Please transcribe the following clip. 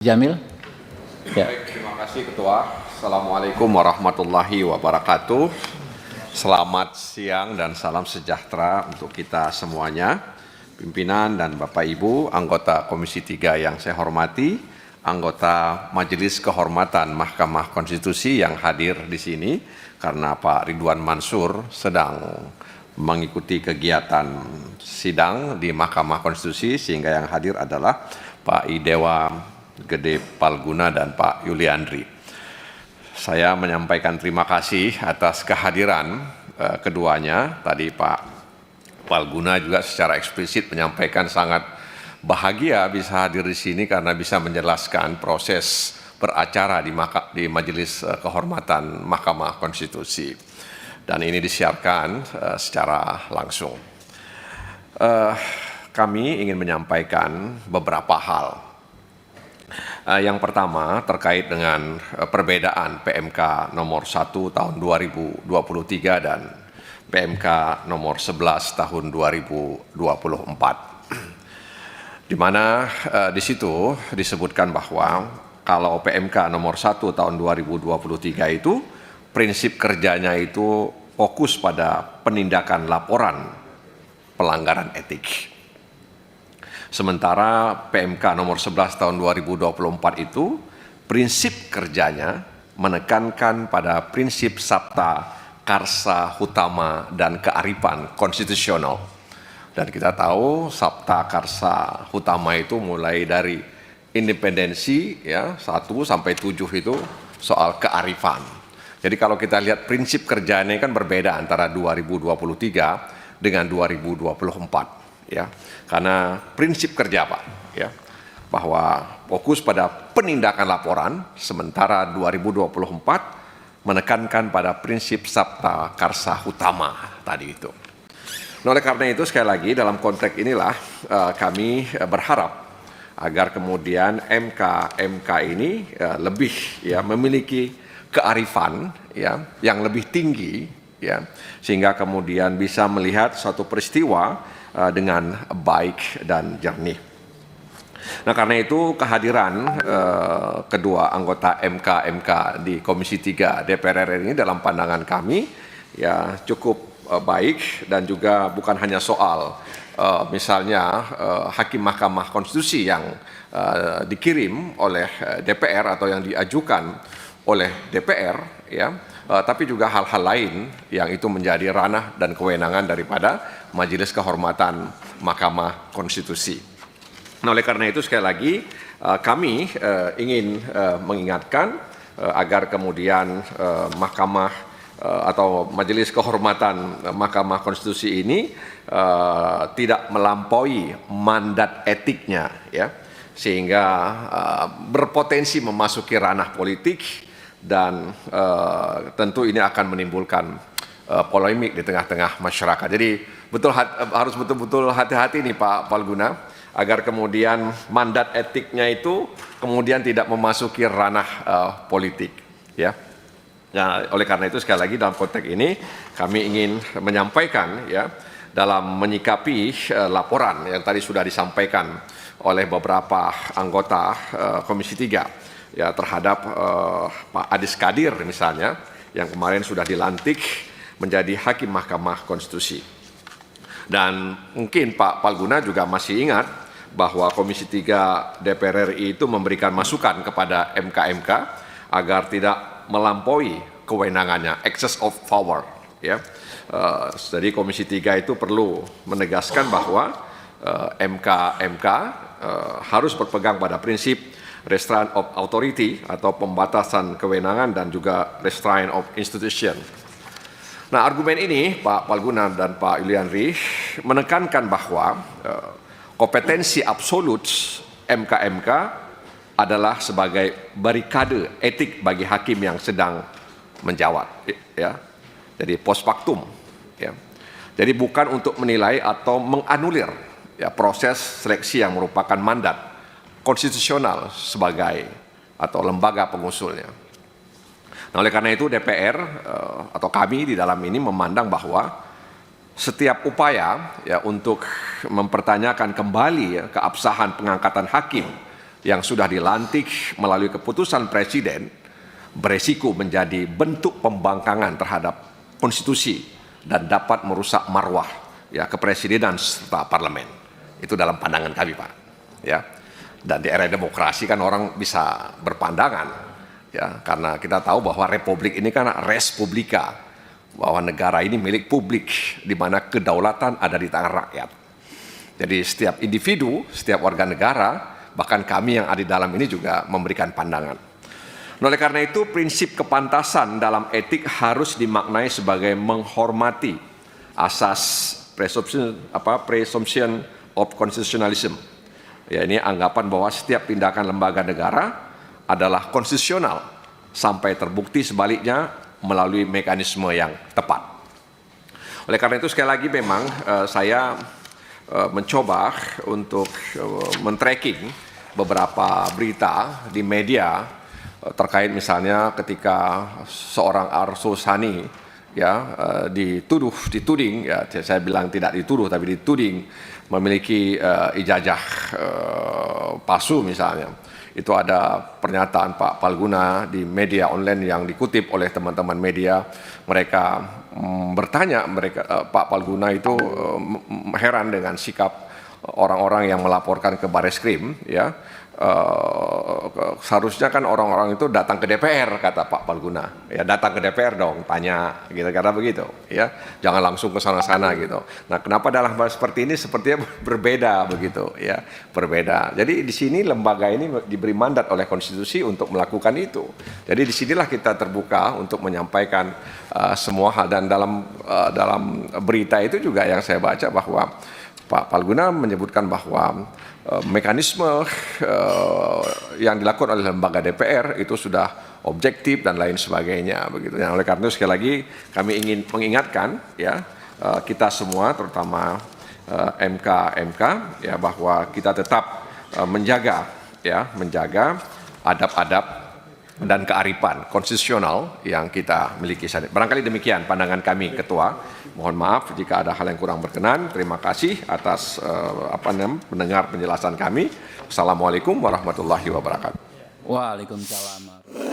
Jamil. Ya. Baik, terima kasih Ketua. Assalamualaikum warahmatullahi wabarakatuh. Selamat siang dan salam sejahtera untuk kita semuanya. Pimpinan dan Bapak Ibu, anggota Komisi 3 yang saya hormati, anggota Majelis Kehormatan Mahkamah Konstitusi yang hadir di sini karena Pak Ridwan Mansur sedang mengikuti kegiatan sidang di Mahkamah Konstitusi sehingga yang hadir adalah Pak Idewa Gede Palguna dan Pak Yuliandri. Saya menyampaikan terima kasih atas kehadiran keduanya. Tadi Pak Palguna juga secara eksplisit menyampaikan sangat bahagia bisa hadir di sini karena bisa menjelaskan proses beracara di Majelis Kehormatan Mahkamah Konstitusi. Dan ini disiarkan secara langsung. Kami ingin menyampaikan beberapa hal. Yang pertama terkait dengan perbedaan PMK nomor 1 tahun 2023 dan PMK nomor 11 tahun 2024. Di mana di situ disebutkan bahwa kalau PMK nomor 1 tahun 2023 itu prinsip kerjanya itu fokus pada penindakan laporan pelanggaran etik. Sementara PMK nomor 11 tahun 2024 itu prinsip kerjanya menekankan pada prinsip sabta, karsa, hutama, dan kearifan konstitusional. Dan kita tahu sabta, karsa, hutama itu mulai dari independensi ya 1 sampai 7 itu soal kearifan. Jadi kalau kita lihat prinsip kerjanya kan berbeda antara 2023 dengan 2024. Ya, karena prinsip kerja Pak, ya, bahwa fokus pada penindakan laporan, sementara 2024 menekankan pada prinsip sabta karsa hutama tadi itu. Nah, oleh karena itu sekali lagi dalam konteks inilah kami berharap agar kemudian MK ini lebih ya memiliki kearifan ya yang lebih tinggi ya sehingga kemudian bisa melihat suatu peristiwa dengan baik dan jernih. Nah karena itu kehadiran kedua anggota MK di Komisi 3 DPR RI ini dalam pandangan kami ya cukup baik dan juga bukan hanya soal misalnya hakim Mahkamah Konstitusi yang dikirim oleh DPR atau yang diajukan oleh DPR ya tapi juga hal-hal lain yang itu menjadi ranah dan kewenangan daripada Majelis Kehormatan Mahkamah Konstitusi. Nah, oleh karena itu sekali lagi kami ingin mengingatkan agar kemudian Mahkamah atau Majelis Kehormatan Mahkamah Konstitusi ini tidak melampaui mandat etiknya, ya, sehingga berpotensi memasuki ranah politik dan tentu ini akan menimbulkan polemik di tengah-tengah masyarakat. Jadi harus betul-betul hati-hati nih Pak Palguna agar kemudian mandat etiknya itu kemudian tidak memasuki ranah politik, ya. Nah, oleh karena itu sekali lagi dalam konteks ini kami ingin menyampaikan ya dalam menyikapi laporan yang tadi sudah disampaikan oleh beberapa anggota Komisi 3 ya terhadap Pak Adis Kadir misalnya yang kemarin sudah dilantik menjadi Hakim Mahkamah Konstitusi. Dan mungkin Pak Palguna juga masih ingat bahwa Komisi 3 DPR RI itu memberikan masukan kepada MK agar tidak melampaui kewenangannya, excess of power. Ya. Jadi Komisi 3 itu perlu menegaskan bahwa MK harus berpegang pada prinsip restraint of authority atau pembatasan kewenangan dan juga restraint of institution. Nah, argumen ini Pak Palguna dan Pak Yuliandri menekankan bahwa kompetensi absolut MK adalah sebagai barikade etik bagi hakim yang sedang menjawab, ya. Jadi post factum, ya. Jadi bukan untuk menilai atau menganulir ya proses seleksi yang merupakan mandat konstitusional sebagai atau lembaga pengusulnya. Nah, oleh karena itu DPR atau kami di dalam ini memandang bahwa setiap upaya ya untuk mempertanyakan kembali ya, keabsahan pengangkatan hakim yang sudah dilantik melalui keputusan Presiden beresiko menjadi bentuk pembangkangan terhadap konstitusi dan dapat merusak marwah ya kepresidenan serta parlemen. Itu dalam pandangan kami, Pak. Ya. Dan di era demokrasi kan orang bisa berpandangan ya, karena kita tahu bahwa republik ini kan res publica, bahwa negara ini milik publik di mana kedaulatan ada di tangan rakyat. Jadi setiap individu, setiap warga negara, bahkan kami yang ada di dalam ini juga memberikan pandangan. Oleh karena itu, prinsip kepantasan dalam etik harus dimaknai sebagai menghormati asas presumption of constitutionalism. Ya, ini anggapan bahwa setiap tindakan lembaga negara adalah konstitusional sampai terbukti sebaliknya melalui mekanisme yang tepat. Oleh karena itu sekali lagi memang saya mencoba untuk men-tracking beberapa berita di media terkait misalnya ketika seorang Arsul Sani ya dituding ya, saya bilang tidak dituduh tapi dituding memiliki ijazah palsu misalnya. Itu ada pernyataan Pak Palguna di media online yang dikutip oleh teman-teman media. Mereka bertanya, Pak Palguna itu heran dengan sikap orang-orang yang melaporkan ke Bareskrim ya. Seharusnya kan orang-orang itu datang ke DPR, kata Pak Palguna. Ya datang ke DPR dong, tanya gitu, karena begitu ya. Jangan langsung ke sana-sana gitu. Nah, kenapa dalam hal seperti ini sepertinya berbeda begitu ya, berbeda. Jadi di sini lembaga ini diberi mandat oleh konstitusi untuk melakukan itu. Jadi disinilah kita terbuka untuk menyampaikan semua hal, dan dalam berita itu juga yang saya baca bahwa Pak Palguna menyebutkan bahwa mekanisme yang dilakukan oleh lembaga DPR itu sudah objektif dan lain sebagainya begitu. Nah, oleh karena itu sekali lagi kami ingin mengingatkan ya kita semua terutama MK ya bahwa kita tetap menjaga adab-adab dan kearifan konstitusional yang kita miliki saat ini. Barangkali demikian pandangan kami, Ketua. Mohon maaf jika ada hal yang kurang berkenan. Terima kasih atas mendengar penjelasan kami. Assalamualaikum warahmatullahi wabarakatuh. Waalaikumsalam.